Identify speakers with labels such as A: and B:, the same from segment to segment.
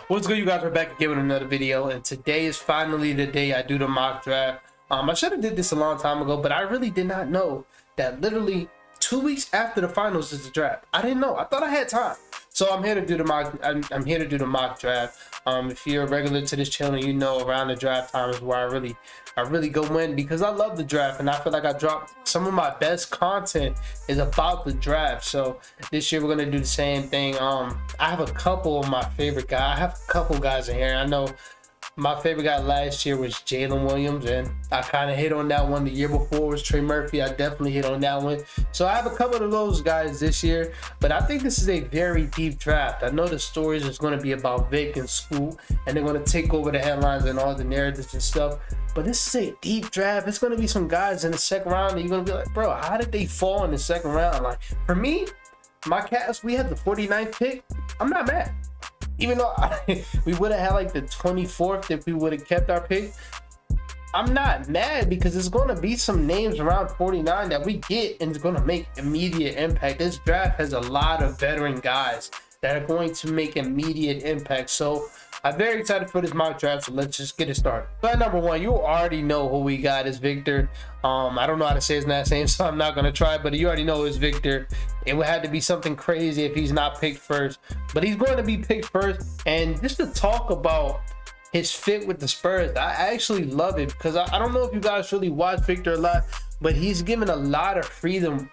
A: What's good, you guys? We're back again with another video, and today is finally the day I do the mock draft. I should have did this a long time ago, but I really did not know that literally 2 weeks after the finals is the draft. I didn't know. I thought I had time. So I'm here to do the mock. I'm here to do the mock draft. If you're a regular to this channel, you know around the draft time is where I really go in, because I love the draft and I feel like I dropped some of my best content is about the draft. So this year we're gonna do the same thing. I have a couple of my favorite guys. I have a couple guys in here. I know my favorite guy last year was Jalen Williams, and I kind of hit on that one. The year before was Trey Murphy. I definitely hit on that one. So I have a couple of those guys this year, but I think this is a very deep draft. I know the stories is going to be about Vic and School, and they're going to take over the headlines and all the narratives and stuff. But this is a deep draft. It's going to be some guys in the second round that you're going to be like, bro, how did they fall in the second round? Like, for me, my Cats, we had the 49th pick. I'm not mad. Even though we would have had like the 24th if we would have kept our pick, I'm not mad, because there's going to be some names around 49 that we get and it's going to make immediate impact. This draft has a lot of veteran guys that are going to make immediate impact. So I'm very excited for this mock draft, so let's just get it started. So at number one, you already know who we got is Victor. I don't know how to say his last name, so I'm not going to try, but you already know it's Victor. It would have to be something crazy if he's not picked first, but he's going to be picked first. And just to talk about his fit with the Spurs, I actually love it, because I don't know if you guys really watch Victor a lot, but he's given a lot of freedom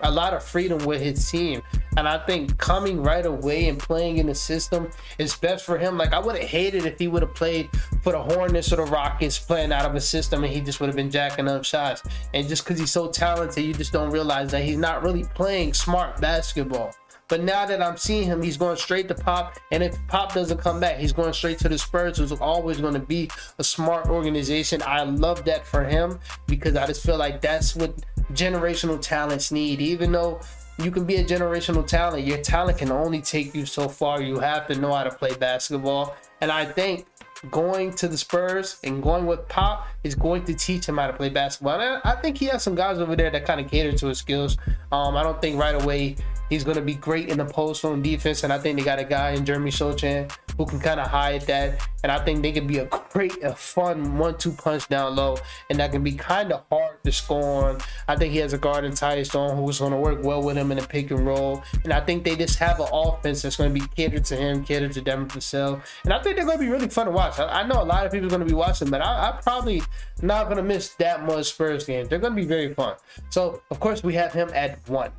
A: with his team. And I think coming right away and playing in the system is best for him. Like, I would have hated if he would have played for the Hornets or the Rockets, playing out of a system, and he just would have been jacking up shots. And just because he's so talented, you just don't realize that he's not really playing smart basketball. But now that I'm seeing him, he's going straight to Pop, and if Pop doesn't come back, he's going straight to the Spurs, who's always going to be a smart organization. I love that for him, because I just feel like that's what generational talents need. Even though you can be a generational talent, your talent can only take you so far. You have to know how to play basketball, and I think going to the Spurs and going with Pop is going to teach him how to play basketball. And I think he has some guys over there that kind of cater to his skills. I don't think right away he's going to be great in the post on defense, and I think they got a guy in Jeremy Sochan who can kind of hide that, and I think they can be a fun 1-2 punch down low, and that can be kind of hard to score on. I think he has a guard in Tyus Stone who's going to work well with him in a pick and roll, and I think they just have an offense that's going to be catered to him, catered to Devin Vassell, and I think they're going to be really fun to watch. I know a lot of people are going to be watching, but I'm probably not going to miss that much Spurs games. They're going to be very fun. So, of course, we have him at 1.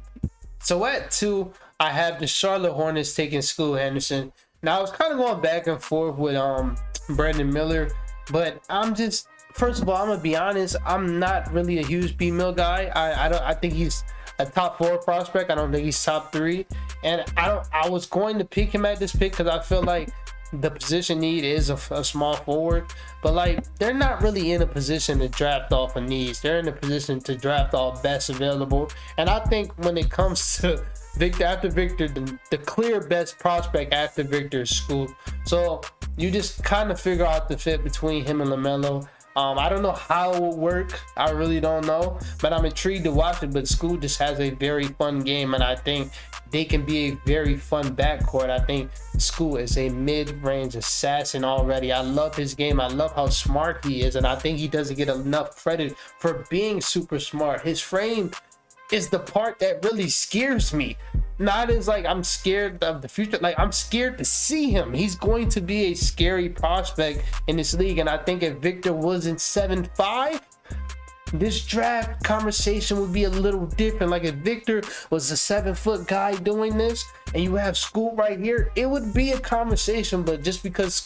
A: So at 2, I have the Charlotte Hornets taking Scoot Henderson. Now, I was kind of going back and forth with Brandon Miller, but first of all, I'm gonna be honest, I'm not really a huge B-Mill guy. I think he's a top 4 prospect. I don't think he's top 3, and I was going to pick him at this pick because I feel like the position need is a small forward, but like, they're not really in a position to draft off of needs. They're in a position to draft all best available, and I think when it comes to Victor, after Victor, the clear best prospect after Victor is Scoot. So you just kind of figure out the fit between him and LaMelo. I don't know how it will work. I really don't know, but I'm intrigued to watch it. But Scoot just has a very fun game, and I think they can be a very fun backcourt. I think Scoot is a mid-range assassin already. I love his game. I love how smart he is, and I think he doesn't get enough credit for being super smart. His frame is the part that really scares me. Not as like I'm scared of the future, like I'm scared to see him. He's going to be a scary prospect in this league, and I think if Victor wasn't 7'5", this draft conversation would be a little different. Like, if Victor was a 7-foot guy doing this and you have Scoot right here, it would be a conversation. But just because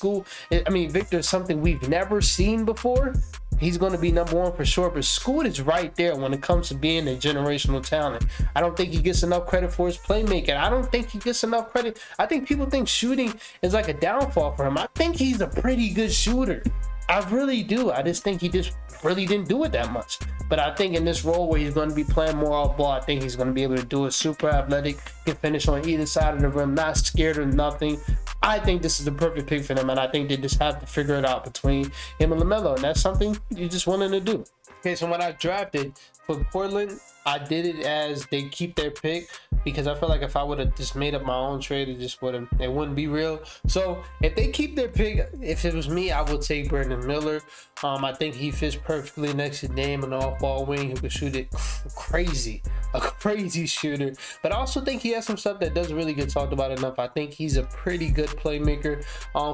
A: Victor is something we've never seen before, he's going to be number 1 for sure. But Scoot is right there when it comes to being a generational talent. I don't think he gets enough credit for his playmaking. I don't think he gets enough credit. I think people think shooting is like a downfall for him. I think he's a pretty good shooter. I really do. I just think he just really didn't do it that much. But I think in this role where he's going to be playing more off ball, I think he's going to be able to do it. Super athletic, can finish on either side of the rim, not scared of nothing. I think this is the perfect pick for them, and I think they just have to figure it out between him and LaMelo, and that's something you just wanted to do. Okay, so when I drafted for Portland, I did it as they keep their pick because I feel like if I would have just made up my own trade, it wouldn't be real. So if they keep their pick, if it was me, I would take Brandon Miller. I think he fits perfectly next to Dame, an off-ball wing who can shoot it crazy, a crazy shooter. But I also think he has some stuff that doesn't really get talked about enough. I think he's a pretty good playmaker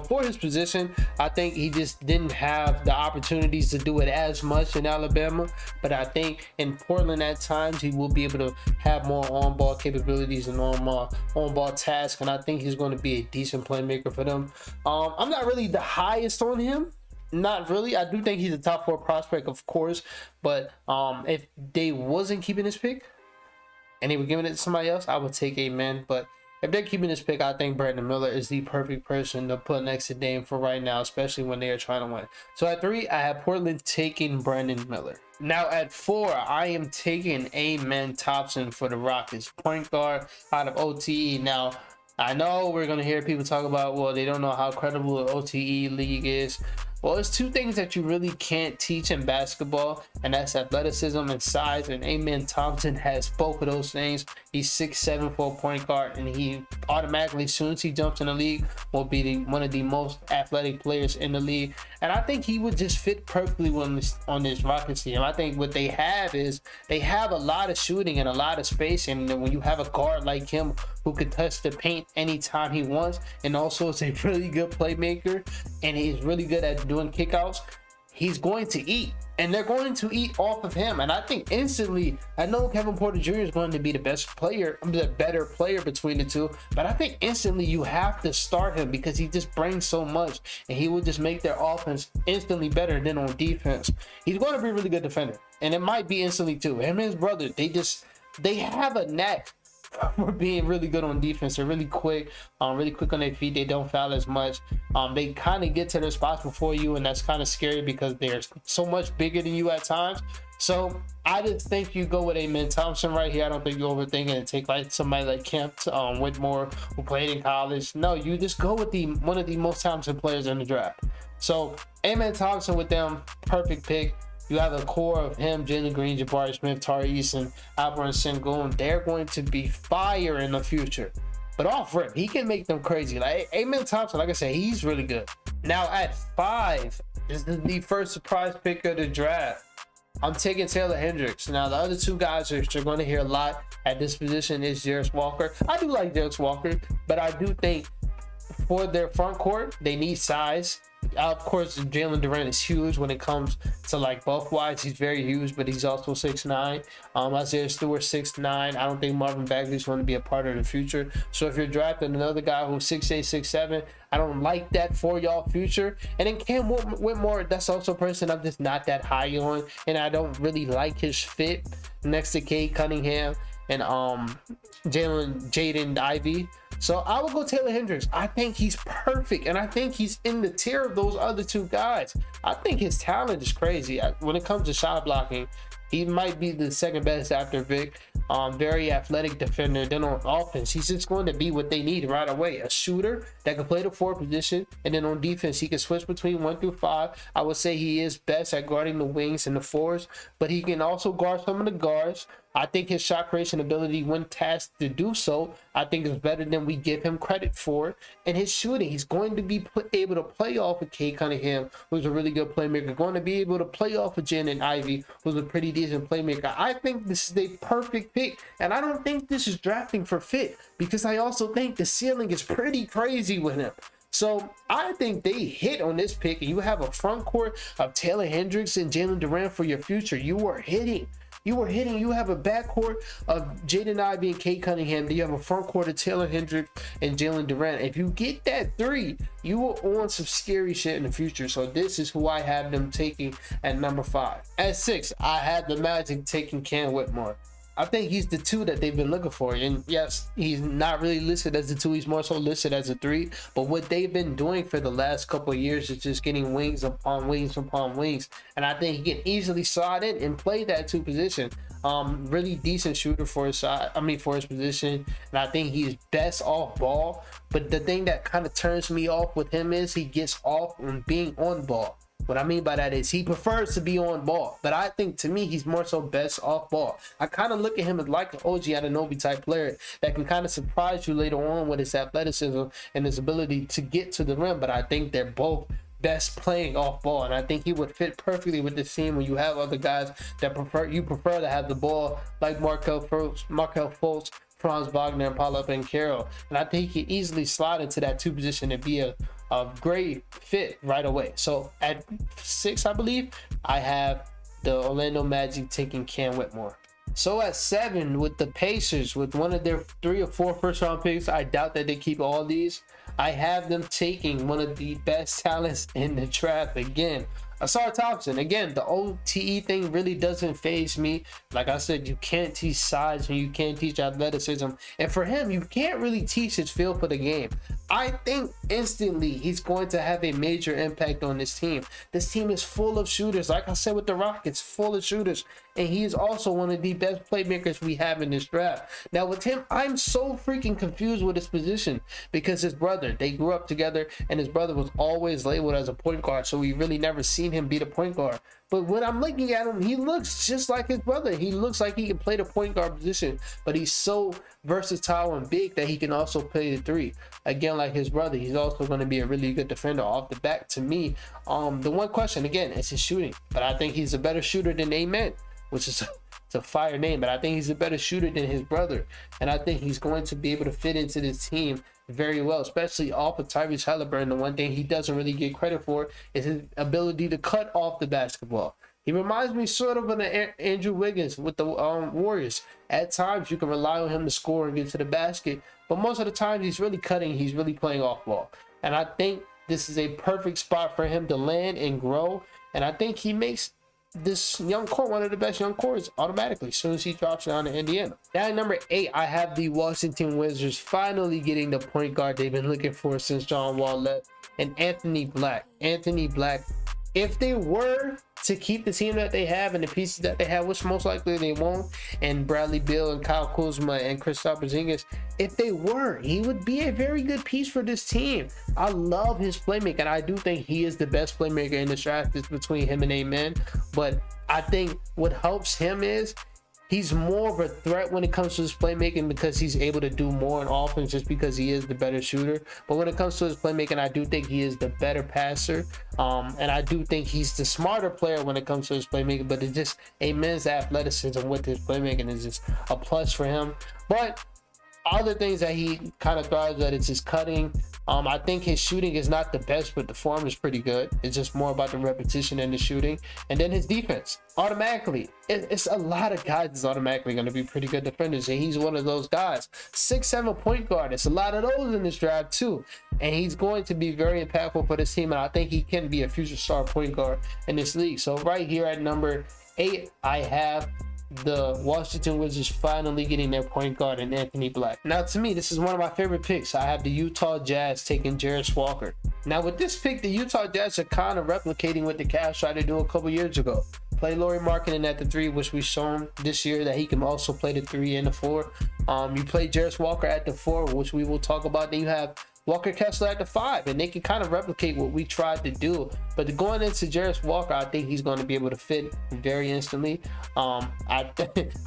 A: for his position. I think he just didn't have the opportunities to do it as much in Alabama, but I think in Portland at times he will be able to have more on-ball capabilities and on-ball tasks, and I think he's going to be a decent playmaker for them. I'm not really the highest on him. Not really. I do think he's a top 4 prospect, of course, but if they wasn't keeping his pick and they were giving it to somebody else, I would take Amen. But if they're keeping this pick, I think Brandon Miller is the perfect person to put next to Dame for right now, especially when they are trying to win. So at 3, I have Portland taking Brandon Miller. Now at 4, I am taking Amen Thompson for the Rockets, point guard out of OTE. Now, I know we're going to hear people talk about, well, they don't know how credible the OTE league is. Well, it's 2 things that you really can't teach in basketball, and that's athleticism and size, and Amen Thompson has both of those things. He's 6'7" for a point guard, and he automatically, as soon as he jumps in the league, will be one of the most athletic players in the league. And I think he would just fit perfectly on this Rockets team. I think what they have is they have a lot of shooting and a lot of space, and when you have a guard like him who can touch the paint anytime he wants, and also is a really good playmaker, and he's really good at doing kickouts, he's going to eat, and they're going to eat off of him. And I think instantly, I know Kevin Porter Jr. is going to be the best player, the better player between the two, but I think instantly you have to start him because he just brings so much, and he will just make their offense instantly better than on defense. He's going to be a really good defender, and it might be instantly too. Him and his brother, they have a knack for being really good on defense. They're really quick on their feet. They don't foul as much. They kind of get to their spots before you, and that's kind of scary because they're so much bigger than you at times. So I just think you go with Amen Thompson right here. I don't think you're overthinking it. Take like somebody like Kemp Whitmore, who played in college. No, you just go with one of the most talented players in the draft. So Amen Thompson with them, perfect pick. You have a core of him, Jalen Green, Jabari Smith, Tari Eason, Alperen Sengun. They're going to be fire in the future. But off rip, he can make them crazy. Like Amen Thompson, like I said, he's really good. Now at 5, this is the first surprise pick of the draft. I'm taking Taylor Hendricks. Now the other 2 guys that you're going to hear a lot at this position is Jarris Walker. I do like Jarris Walker, but I do think for their front court, they need size. Of course, Jalen Durant is huge when it comes to like buff wise. He's very huge, but he's also 6'9". Isaiah Stewart 6'9". I don't think Marvin Bagley is going to be a part of the future. So if you're drafting another guy who's 6'8", 6'7", I don't like that for y'all future. And then Cam Whitmore, that's also a person I'm just not that high on, and I don't really like his fit next to Cade Cunningham and Jaden Ivey. So I will go Taylor Hendricks. I think he's perfect, and I think he's in the tier of those other 2 guys. I think his talent is crazy. When it comes to shot blocking, he might be the second best after Vic. Very athletic defender. Then on offense, he's just going to be what they need right away. A shooter that can play the 4 position, and then on defense, he can switch between 1 through 5. I would say he is best at guarding the wings and the 4s, but he can also guard some of the guards. I think his shot creation ability, when tasked to do so, I think is better than we give him credit for. And his shooting, he's going to be able to play off of Cade Cunningham, who's a really good playmaker. Going to be able to play off of Jaden Ivey, who's a pretty decent playmaker. I think this is a perfect pick, and I don't think this is drafting for fit, because I also think the ceiling is pretty crazy with him. So I think they hit on this pick, and you have a front court of Taylor Hendricks and Jalen Durant for your future. You are hitting. You have a backcourt of Jaden Ivey and Cade Cunningham. You have a front court of Taylor Hendricks and Jalen Durant. If you get that 3, you will on some scary shit in the future. So this is who I have them taking at number 5. At 6, I had the Magic taking Cam Whitmore. I think he's the 2 that they've been looking for. And yes, he's not really listed as the 2. He's more so listed as a 3. But what they've been doing for the last couple of years is just getting wings upon wings upon wings. And I think he can easily slide in and play that 2 position. Really decent shooter for his side. For his position. And I think he's best off ball. But the thing that kind of turns me off with him is he gets off on being on ball. What I mean by that is he prefers to be on ball, but I think to me he's more so best off ball. I kind of look at him as like an OG Anunoby type player that can kind of surprise you later on with his athleticism and his ability to get to the rim, but I think they're both best playing off ball, and I think he would fit perfectly with this team when you have other guys that prefer to have the ball, like Markel Fultz, Franz Wagner, and Paolo Banchero. And I think he could easily slide into that 2 position and be a great fit right away. So at 6, I believe, I have the Orlando Magic taking Cam Whitmore. So at 7, with the Pacers, with one of their 3 or 4 first-round picks, I doubt that they keep all these. I have them taking one of the best talents in the draft again, Asar Thompson. Again, the OTE thing really doesn't faze me. Like I said, you can't teach size and you can't teach athleticism. And for him, you can't really teach his feel for the game. I think instantly he's going to have a major impact on this team. This team is full of shooters. Like I said with the Rockets, full of shooters. And he is also one of the best playmakers we have in this draft. Now with him, I'm so freaking confused with his position because his brother, they grew up together and his brother was always labeled as a point guard. So we really never seen him be the point guard. But when I'm looking at him, he looks just like his brother. He looks like he can play the point guard position, but he's so versatile and big that he can also play the 3. Again, like his brother, he's also going to be a really good defender off the back. To me, the one question again is his shooting, but I think he's a better shooter than Amen, which is a fire name, but I think he's a better shooter than his brother, and I think he's going to be able to fit into this team very well, especially off of Tyrese Halliburton. The one thing he doesn't really get credit for is his ability to cut off the basketball. He reminds me sort of Andrew Wiggins with the Warriors. At times you can rely on him to score and get to the basket, but most of the time he's really cutting, he's really playing off ball, and I think this is a perfect spot for him to land and grow, and I think he makes this young core one of the best young cores automatically as soon as he drops down to Indiana. Now at number 8, I have the Washington Wizards finally getting the point guard they've been looking for since John Wall left, and Anthony Black. If they were to keep the team that they have and the pieces that they have, which most likely they won't, and Bradley Beal and Kyle Kuzma and Kristaps Porzingis, if they were, he would be a very good piece for this team. I love his playmaking, and I do think he is the best playmaker in the draft. It's between him and Amen, but I think what helps him is he's more of a threat when it comes to his playmaking because he's able to do more in offense just because he is the better shooter. But when it comes to his playmaking, I do think he is the better passer. And I do think he's the smarter player when it comes to his playmaking. But it's just Amen's athleticism with his playmaking is just a plus for him. But other things that he kind of thrives at is his cutting. I think his shooting is not the best, but the form is pretty good. It's just more about the repetition and the shooting. And then his defense, automatically, it's a lot of guys that's automatically going to be pretty good defenders, and he's one of those guys. 6'7" point guard. It's a lot of those in this draft too, and he's going to be very impactful for this team, and I think he can be a future star point guard in this league. So right here at number 8, I have the Washington Wizards finally getting their point guard in Anthony Black. Now to me, this is one of my favorite picks. I have the Utah Jazz taking Jarris Walker. Now with this pick, the Utah Jazz are kind of replicating what the Cavs tried to do a couple years ago. Play Lauri Markkanen at the 3, which we've shown this year that he can also play the 3 and the 4. You play Jarris Walker at the 4, which we will talk about. Then you have Walker Kessler at the 5, and they can kind of replicate what we tried to do. But going into Jarris Walker, I think he's going to be able to fit very instantly. I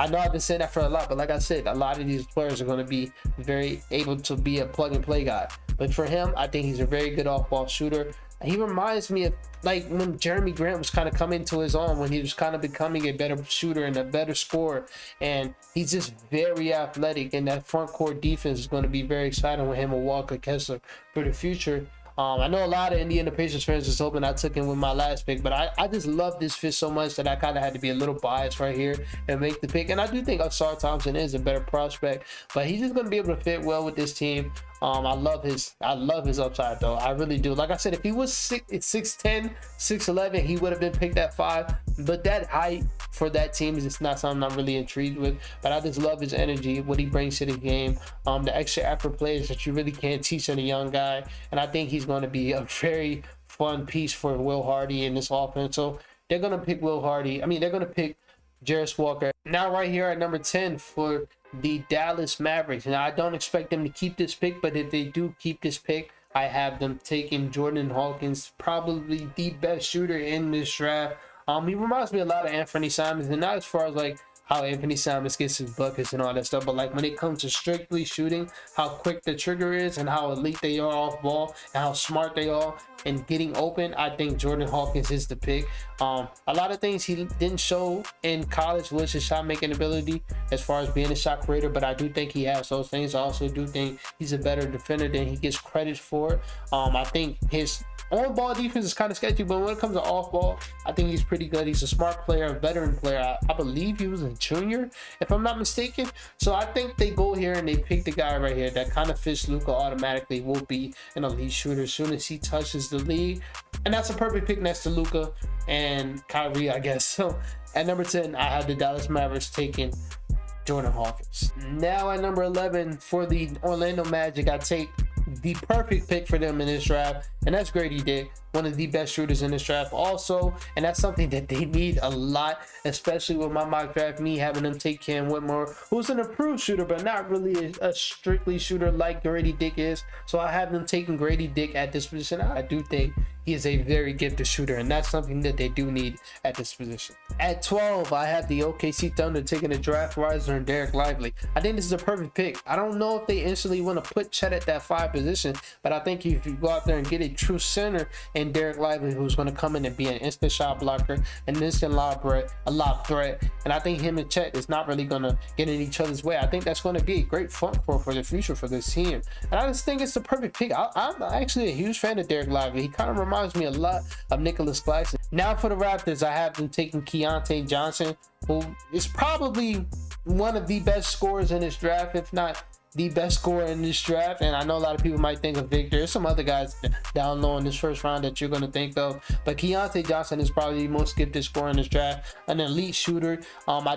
A: know I've been saying that for a lot, but like I said, a lot of these players are going to be very able to be a plug and play guy. But for him, I think he's a very good off-ball shooter. He reminds me of like when Jeremy Grant was kind of coming to his own, when he was kind of becoming a better shooter and a better scorer, and he's just very athletic, and that front court defense is going to be very exciting with him and Walker Kessler for the future. I know a lot of Indiana Pacers fans was hoping I took him with my last pick, but I just love this fit so much that I kind of had to be a little biased right here and make the pick. And I do think Asar Thompson is a better prospect, but he's just going to be able to fit well with this team. I love his upside though. I really do. Like I said, if he was 6'10", 6'11", he would have been picked at 5. But that height for that team is just not something I'm really intrigued with. But I just love his energy, what he brings to the game, the extra effort plays that you really can't teach in a young guy. And I think he's going to be a very fun piece for Will Hardy in this offense. So they're going to pick Will Hardy. I mean, they're going to pick Jarris Walker. Now right here at number 10 for the Dallas Mavericks. Now I don't expect them to keep this pick, but if they do keep this pick, I have them taking Jordan Hawkins, probably the best shooter in this draft. He reminds me a lot of Anthony Simons, and not as far as like how Anthony Simons gets his buckets and all that stuff, but like when it comes to strictly shooting, how quick the trigger is and how elite they are off ball and how smart they are and getting open, I think Jordan Hawkins is the pick. A lot of things he didn't show in college was his shot making ability as far as being a shot creator, but I do think he has those things. I also do think he's a better defender than he gets credit for. I think his on-ball defense is kind of sketchy, but when it comes to off-ball, I think he's pretty good. He's a smart player, a veteran player. I believe he was a junior, if I'm not mistaken. So I think they go here and they pick the guy right here that kind of fits Luka automatically, will be an elite shooter as soon as he touches the league. And that's a perfect pick next to Luka and Kyrie, I guess. So at number 10, I have the Dallas Mavericks taking Jordan Hawkins. Now at number 11 for the Orlando Magic, I take the perfect pick for them in this draft, and that's Grady Dick, one of the best shooters in this draft also, and that's something that they need a lot, especially with my mock draft, me having them take Cam Whitmore, who's an improved shooter but not really a strictly shooter like Grady Dick is. So I have them taking Grady Dick at this position. I do think he is a very gifted shooter, and that's something that they do need at this position. At 12, I have the OKC Thunder taking a draft riser and Derek Lively. I think this is a perfect pick. I don't know if they instantly want to put Chet at that 5 position, but I think if you go out there and get a true center in Derek Lively, who's going to come in and be an instant shot blocker, an instant lob threat, and I think him and Chet is not really going to get in each other's way. I think that's going to be a great front court for the future for this team, and I just think it's the perfect pick. I'm actually a huge fan of Derek Lively. He kind of reminds me a lot of Nicholas Claxton. Now for the Raptors, I have them taking Keontae Johnson, who is probably one of the best scorers in this draft, if not the best scorer in this draft. And I know a lot of people might think of Victor. There's some other guys down low in this first round that you're going to think of, but Keontae Johnson is probably the most gifted scorer in this draft, an elite shooter. I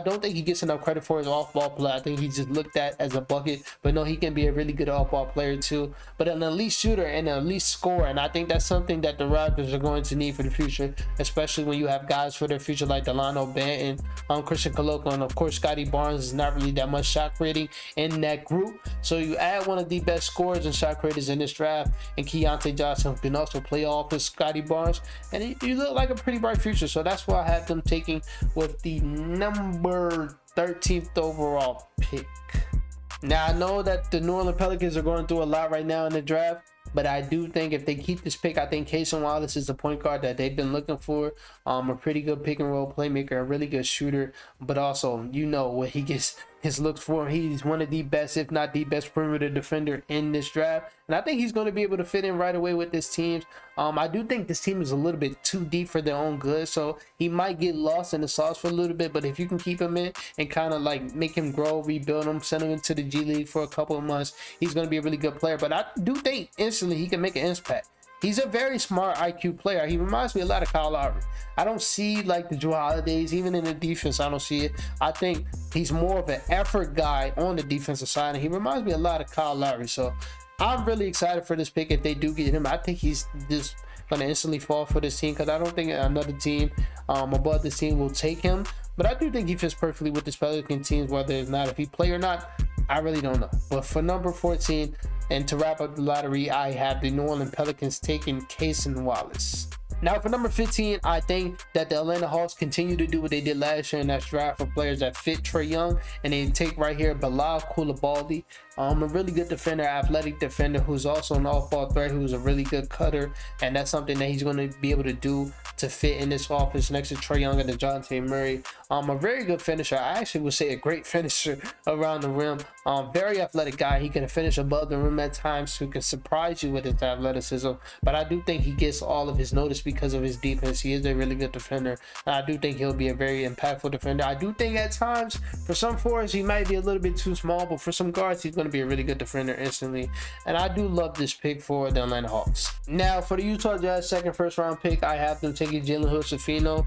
A: don't think he gets enough credit for his off-ball play. I think he's just looked at as a bucket, but no, he can be a really good off-ball player too, but an elite shooter and an elite scorer, and I think that's something that the Raptors are going to need for the future, especially when you have guys for their future like Delano Banton, Christian Koloko, and of course Scotty Barnes is not really that much shot creating in that group. So you add one of the best scorers and shot creators in this draft, and Keontae Johnson can also play off with Scotty Barnes, and you look like a pretty bright future. So that's why I have them taking with the number 13th overall pick. Now I know that the New Orleans Pelicans are going through a lot right now in the draft, but I do think if they keep this pick, I think Cason Wallace is the point guard that they've been looking for. A pretty good pick and roll playmaker, a really good shooter, but also, you know, what he gets his looks for. He's one of the best, if not the best, perimeter defender in this draft, and I think he's going to be able to fit in right away with this team. I do think this team is a little bit too deep for their own good, so he might get lost in the sauce for a little bit, but if you can keep him in and kind of like make him grow, rebuild him, send him into the G League for a couple of months, he's going to be a really good player. But I do think instantly he can make an impact. He's a very smart IQ player. He reminds me a lot of Kyle Lowry. I don't see like the Drew Holidays, even in the defense, I don't see it. I think he's more of an effort guy on the defensive side, and he reminds me a lot of Kyle Lowry. So I'm really excited for this pick if they do get him. I think he's just going to instantly fall for this team, because I don't think another team above this team will take him. But I do think he fits perfectly with this Pelican team, whether or not if he play or not, I really don't know. But for number 14, and to wrap up the lottery, I have the New Orleans Pelicans taking Cason Wallace. Now for number 15, I think that the Atlanta Hawks continue to do what they did last year in that draft for players that fit Trae Young, and they take right here Bilal Coulibaly, a really good defender, athletic defender, who's also an off-ball threat, who's a really good cutter, and that's something that he's going to be able to do to fit in this offense next to Trae Young and DeJounte Murray. A very good finisher. I actually would say a great finisher around the rim. Very athletic guy. He can finish above the rim at times, who can surprise you with his athleticism, but I do think he gets all of his notice because of his defense. He is a really good defender, and I do think he'll be a very impactful defender. I do think at times for some forwards he might be a little bit too small, but for some guards he's going to be a really good defender instantly, and I do love this pick for the Atlanta Hawks. Now for the Utah Jazz second first round pick, I have them taking Jalen Hood-Schifino,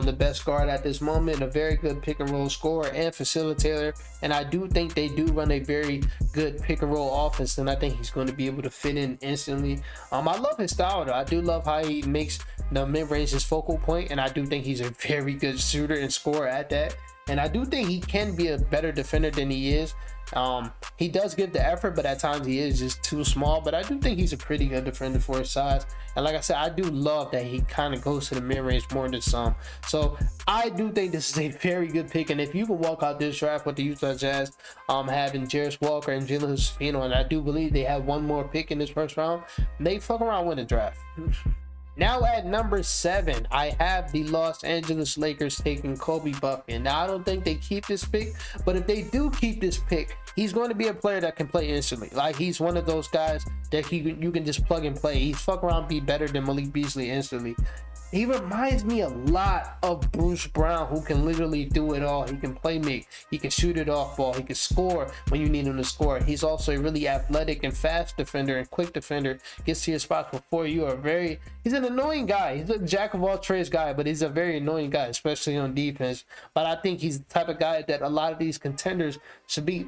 A: the best guard at this moment, a very good pick and roll scorer and facilitator, and I do think they do run a very good pick and roll offense, and I think he's going to be able to fit in instantly. I love his style though. I do love how he makes the mid-range his focal point, and I do think he's a very good shooter and scorer at that. and I do think he can be a better defender than he is. He does give the effort, but at times he is just too small. But I do think he's a pretty good defender for his size. And like I said, I do love that he kind of goes to the mid-range more than some. So I do think this is a very good pick. And if you can walk out this draft with the Utah Jazz having Jarris Walker and Jalen Hood-Schifino, and I do believe they have one more pick in this first round, they fuck around with the draft. Now at number 7, I have the Los Angeles Lakers taking Kobe Buffkin. Now I don't think they keep this pick, but if they do keep this pick, he's going to be a player that can play instantly. Like, he's one of those guys that you can just plug and play. He's fuck around, be better than Malik Beasley instantly. He reminds me a lot of Bruce Brown, who can literally do it all. He can play make, he can shoot it off ball, he can score when you need him to score. He's also a really athletic and fast defender and quick defender. Gets to your spots before you are he's an annoying guy. He's a jack of all trades guy, but he's a very annoying guy, especially on defense. But I think he's the type of guy that a lot of these contenders should be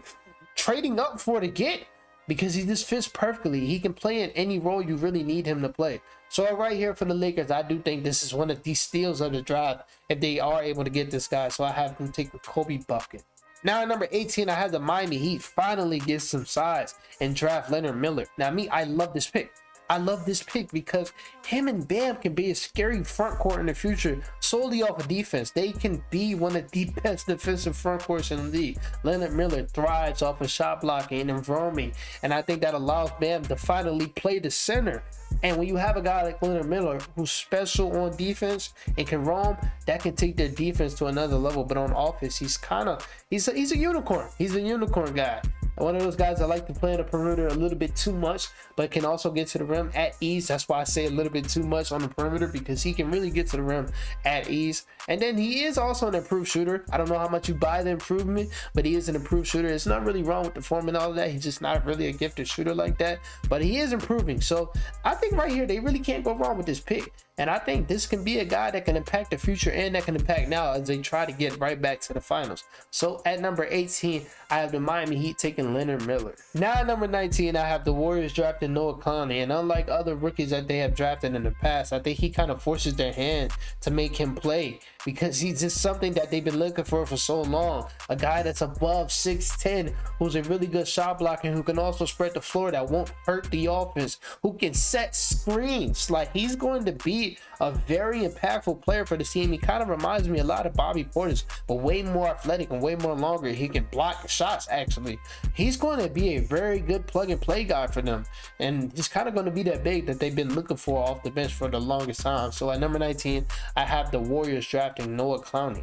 A: trading up for to get, because he just fits perfectly. He can play in any role you really need him to play. So right here for the Lakers, I do think this is one of the steals of the draft if they are able to get this guy. So I have them taking Kobe Buffkin. Now at number 18, I have the Miami Heat finally get some size and draft Leonard Miller. Now I love this pick. I love this pick because him and Bam can be a scary front court in the future solely off of defense. They can be one of the best defensive front courts in the league. Leonard Miller thrives off of shot blocking and roaming, and I think that allows Bam to finally play the center. And when you have a guy like Leonard Miller who's special on defense and can roam, that can take their defense to another level. But on offense, he's a unicorn. He's a unicorn guy. One of those guys that like to play on the perimeter a little bit too much, but can also get to the rim at ease. That's why I say a little bit too much on the perimeter, because he can really get to the rim at ease. And then he is also an improved shooter. I don't know how much you buy the improvement, but he is an improved shooter. It's not really wrong with the form and all of that. He's just not really a gifted shooter like that, but he is improving. So I think right here, they really can't go wrong with this pick. And I think this can be a guy that can impact the future and that can impact now as they try to get right back to the finals. So at number 18, I have the Miami Heat taking Leonard Miller. Now at number 19, I have the Warriors drafting Noah Clowney. And unlike other rookies that they have drafted in the past, I think he kind of forces their hand to make him play, because he's just something that they've been looking for so long. A guy that's above 6'10", who's a really good shot blocker, who can also spread the floor, that won't hurt the offense, who can set screens. Like, he's going to be a very impactful player for the team. He kind of reminds me a lot of Bobby Portis, but way more athletic and way more longer. He can block shots. Actually, he's going to be a very good plug and play guy for them, and he's kind of going to be that big that they've been looking for off the bench for the longest time. So at number 19, I have the Warriors drafting Noah Clowney.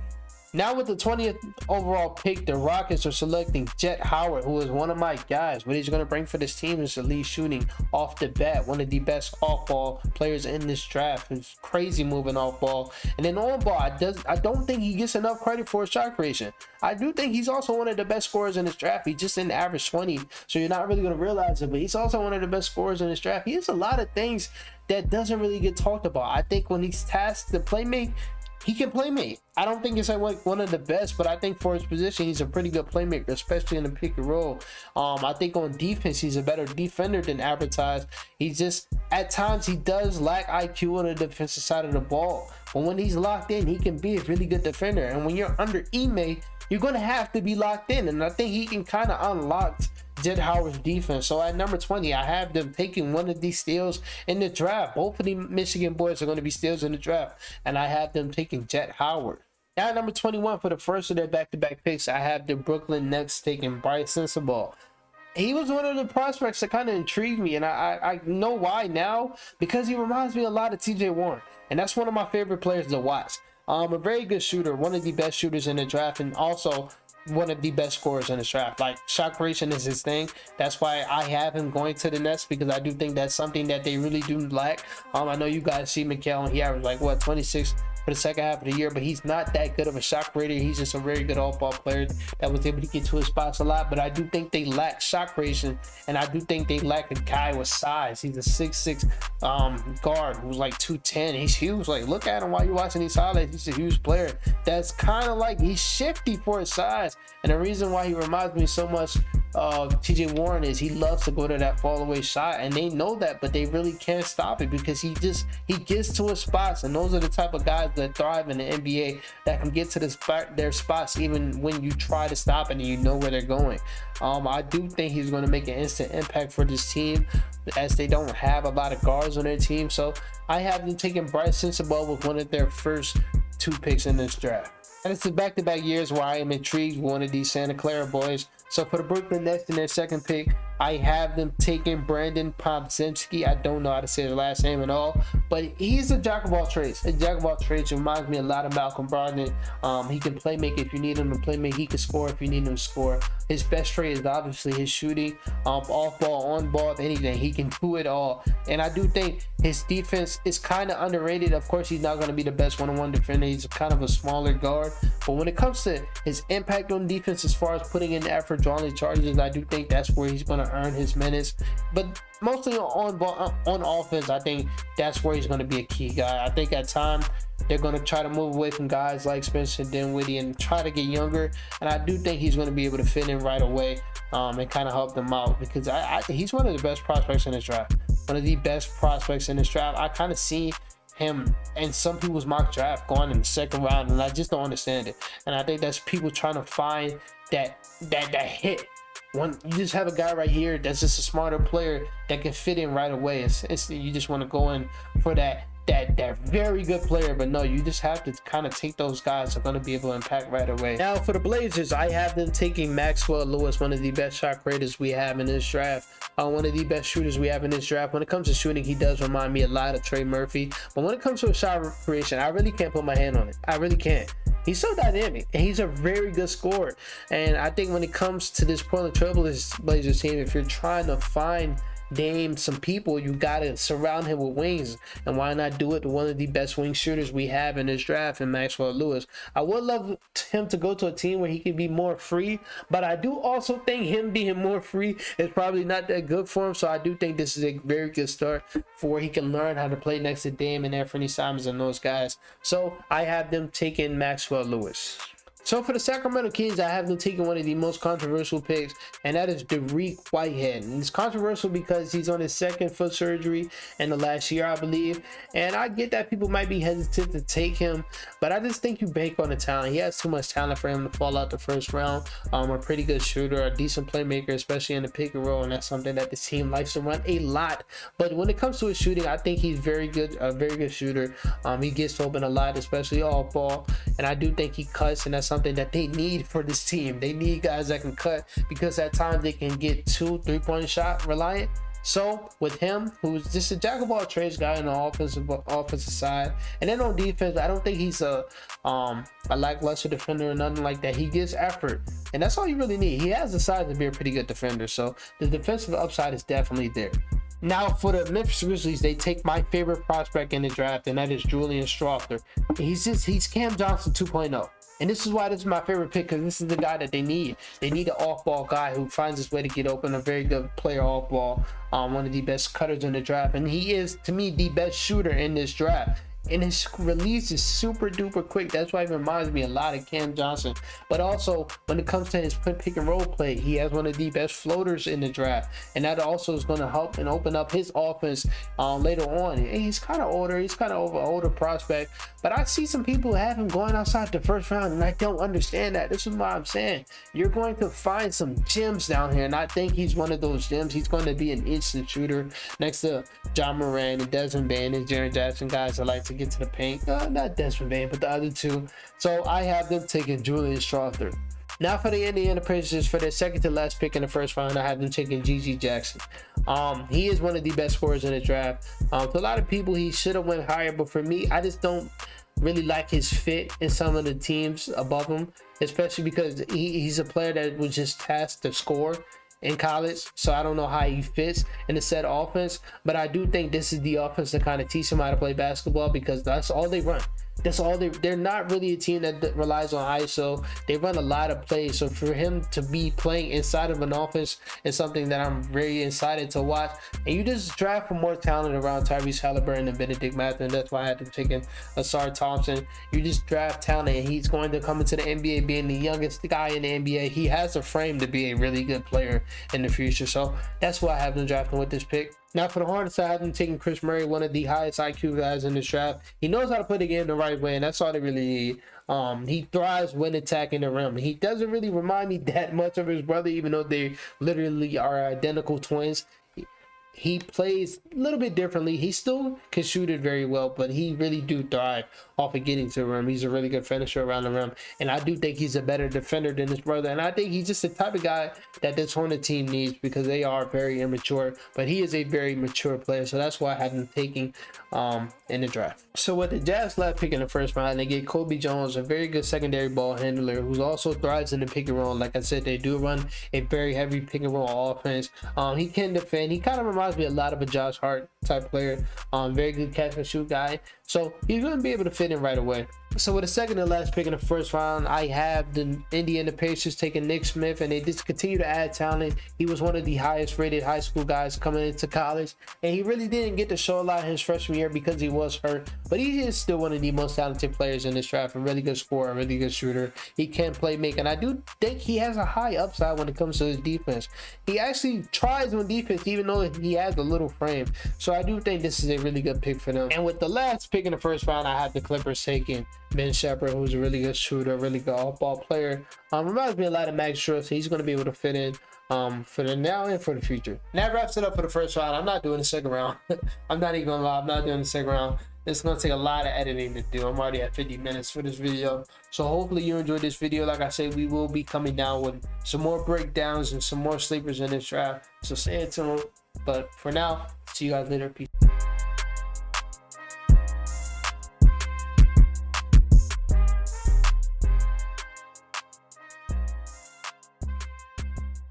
A: Now with the 20th overall pick, the Rockets are selecting Jet Howard, who is one of my guys. What he's going to bring for this team is elite shooting off the bat. One of the best off-ball players in this draft. He's crazy moving off-ball. And then on-ball, I don't think he gets enough credit for his shot creation. I do think he's also one of the best scorers in this draft. He just didn't average 20, so you're not really going to realize it. But he's also one of the best scorers in this draft. He has a lot of things that doesn't really get talked about. I think when he's tasked to play make, he can play make. I don't think it's like one of the best, but I think for his position, he's a pretty good playmaker, especially in the pick and roll. I think on defense, he's a better defender than advertised. He just, at times, he does lack IQ on the defensive side of the ball. But when he's locked in, he can be a really good defender. And when you're under Ime, you're going to have to be locked in. And I think he can kind of unlock Jet Howard's defense. So at number 20, I have them taking one of these steals in the draft. Both of the Michigan boys are going to be steals in the draft, and I have them taking Jet Howard. Now at number 21, for the first of their back-to-back picks, I have the Brooklyn Nets taking Bryce Sensabaugh. He was one of the prospects that kind of intrigued me, and I know why now, because he reminds me a lot of TJ Warren, and that's one of my favorite players to watch. A very good shooter, one of the best shooters in the draft, and also one of the best scorers in the draft. Like, shot creation is his thing. That's why I have him going to the Nets, because I do think that's something that they really do lack. I know you guys see Mikal, and he averaged like what, 26 for the second half of the year, but he's not that good of a shot creator. He's just a very good off-ball player that was able to get to his spots a lot. But I do think they lack shot creation, and I do think they lack a guy with size. He's a 6'6" guard who's like 210. He's huge. Like, look at him while you're watching these highlights. He's a huge player. That's kind of like, he's shifty for his size, and the reason why he reminds me so much TJ Warren is, he loves to go to that fall away shot, and they know that, but they really can't stop it because he gets to his spots, and those are the type of guys that thrive in the NBA, that can get to their spots even when you try to stop it and you know where they're going. I do think he's going to make an instant impact for this team, as they don't have a lot of guards on their team. So I have them taking Bryce Sensabaugh with one of their first 2 picks in this draft. And it's the back-to-back years where I am intrigued with one of these Santa Clara boys. So for the Brooklyn Nets in their second pick, I have them taking Brandon Podziemski. I don't know how to say his last name at all, but he's a jack of all trades. A jack of all trades reminds me a lot of Malcolm Brogdon. He can play make if you need him to play make. He can score if you need him to score. His best trait is obviously his shooting, off ball, on ball, anything. He can do it all. And I do think his defense is kind of underrated. Of course, he's not going to be the best one-on-one defender. He's kind of a smaller guard. But when it comes to his impact on defense, as far as putting in the effort, drawing the charges, I do think that's where he's going to earn his minutes. But mostly on ball, on offense, I think that's where he's going to be a key guy. I think at time they're going to try to move away from guys like Spencer Dinwiddie and try to get younger. And I do think he's going to be able to fit in right away and kind of help them out, because he's one of the best prospects in this draft. One of the best prospects in this draft. I kind of see him in some people's mock draft going in the second round, and I just don't understand it. And I think that's people trying to find that hit. When you just have a guy right here that's just a smarter player that can fit in right away. You just want to go in for that very good player, but no, you just have to kind of take those guys that are going to be able to impact right away. Now for the Blazers, I have them taking Maxwell Lewis, one of the best shot creators we have in this draft, one of the best shooters we have in this draft. When it comes to shooting, he does remind me a lot of Trey Murphy, but when it comes to a shot creation, I really can't put my hand on it. I really can't. He's so dynamic, and he's a very good scorer. And I think when it comes to this Portland TrailBlazers team, if you're trying to name some people, you gotta surround him with wings, and why not do it to one of the best wing shooters we have in this draft, in Maxwell Lewis. I would love him to go to a team where he can be more free, but I do also think him being more free is probably not that good for him. So I do think this is a very good start for where he can learn how to play next to Dame and Anthony Simons and those guys. So I have them taking Maxwell Lewis. So for the Sacramento Kings, I have them taking one of the most controversial picks, and that is Dariq Whitehead. And it's controversial because he's on his second foot surgery in the last year, I believe. And I get that people might be hesitant to take him, but I just think you bank on the talent. He has too much talent for him to fall out the first round. A pretty good shooter, a decent playmaker, especially in the pick and roll, and that's something that the team likes to run a lot. But when it comes to his shooting, I think he's very good, a very good shooter. He gets open a lot, especially off ball, and I do think he cuts, and that's something that they need for this team. They need guys that can cut, because at times they can get 2-3-point shot reliant. So with him, who's just a jack of all trades guy on the offensive side, and then on defense, I don't think he's a lackluster defender or nothing like that. He gives effort, and that's all you really need. He has the size to be a pretty good defender, so the defensive upside is definitely there. Now for the Memphis Grizzlies, they take my favorite prospect in the draft, and that is Julian Strawther. He's Cam Johnson 2.0. And this is why this is my favorite pick, because this is the guy that they need. They need an off-ball guy who finds his way to get open, a very good player off-ball, one of the best cutters in the draft. And he is, to me, the best shooter in this draft. And his release is super duper quick. That's why it reminds me a lot of Cam Johnson. But also, when it comes to his pick and roll play, he has one of the best floaters in the draft, and that also is going to help and open up his offense later on. And he's kind of older. He's kind of an older prospect, but I see some people have him going outside the first round, and I don't understand that. This is why I'm saying you're going to find some gems down here, and I think he's one of those gems. He's going to be an instant shooter next to John Moran and Desmond Bane and Jaren Jackson, guys that like to get to the paint. Not Desmond Bane, but the other two. So I have them taking Julian Strawther. Now for the Indiana Pacers, for their second to last pick in the first round, I have them taking G.G. Jackson. He is one of the best scorers in the draft. To a lot of people, he should have went higher, but for me, I just don't really like his fit in some of the teams above him, especially because he's a player that was just tasked to score in college, so I don't know how he fits in the set offense. But I do think this is the offense to kind of teach him how to play basketball, because that's all they run. That's all they're not really a team that relies on ISO. They run a lot of plays. So for him to be playing inside of an offense is something that I'm very excited to watch. And you just draft for more talent around Tyrese Halliburton and Benedict Mathurin. That's why I had to take in Asar Thompson. You just draft talent, and he's going to come into the NBA being the youngest guy in the NBA. He has a frame to be a really good player in the future. So that's why I have them drafting with this pick. Now for the Hornets, I have them taking Chris Murray, one of the highest IQ guys in this draft. He knows how to play the game the right way, and that's all they really need. He thrives when attacking the rim. He doesn't really remind me that much of his brother, even though they literally are identical twins. He plays a little bit differently. He still can shoot it very well, but he really do thrive off of getting to the rim. He's a really good finisher around the rim, and I do think he's a better defender than his brother. And I think he's just the type of guy that this Hornet team needs, because they are very immature, but he is a very mature player. So that's why I have him taking in the draft. So with the Jazz left pick in the first round, they get Kobe Jones, a very good secondary ball handler who also thrives in the pick and roll. Like I said, they do run a very heavy pick and roll offense. He can defend. He kind of reminds me a lot of a Josh Hart type player. Very good catch and shoot guy. So he's going to be able to fit in right away. So with the second and last pick in the first round, I have the Indiana Pacers taking Nick Smith, and they just continue to add talent. He was one of the highest rated high school guys coming into college, and he really didn't get to show a lot his freshman year because he was hurt, but he is still one of the most talented players in this draft. A really good scorer, a really good shooter. He can play make, and I do think he has a high upside when it comes to his defense. He actually tries on defense even though he has a little frame. So I do think this is a really good pick for them. And with the last pick in the first round, I have the Clippers taking Ben Shepherd, who's a really good shooter, really good off-ball player. Reminds me a lot of Max Strus, so he's going to be able to fit in for the now and for the future. And that wraps it up for the first round. I'm not doing the second round. I'm not even going to lie. I'm not doing the second round. It's going to take a lot of editing to do. I'm already at 50 minutes for this video. So hopefully you enjoyed this video. Like I said, we will be coming down with some more breakdowns and some more sleepers in this draft. So stay tuned. But for now, see you guys later. Peace.